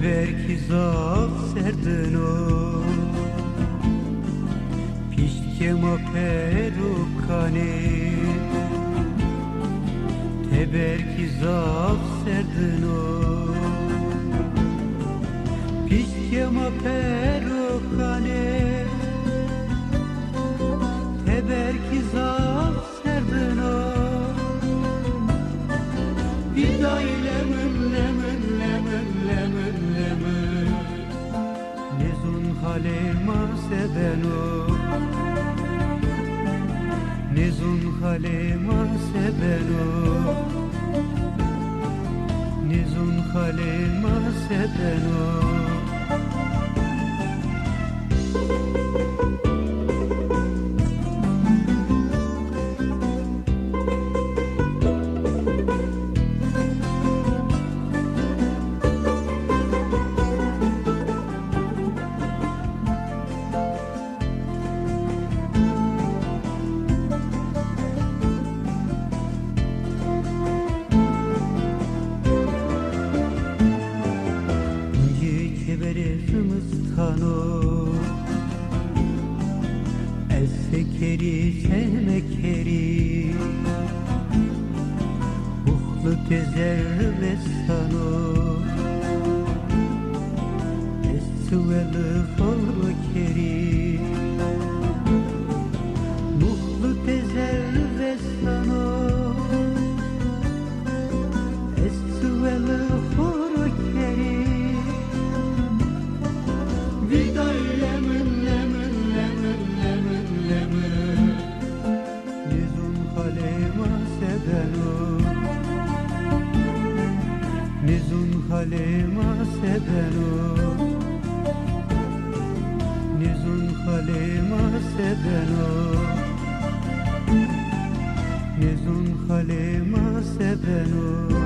Teberki zaf serdeno Pişkema perukane Teberki zaf serdeno Pişkema perukane Teberki zaf serdeno Vidaylemin lemin lemin lemin lemin Nezun halema sebeno Nezun halema sebeno Nezun halema sebeno Esekeri sevmekeri Uhlu tezer ve sano Esveli horkeri Uhlu tezer ve sano Esveli horkeri Vidaylemin lemin lemin lemin lemin Nezun halema sebeno Nezun halema sebeno Nezun halema sebeno Nezun halema sebeno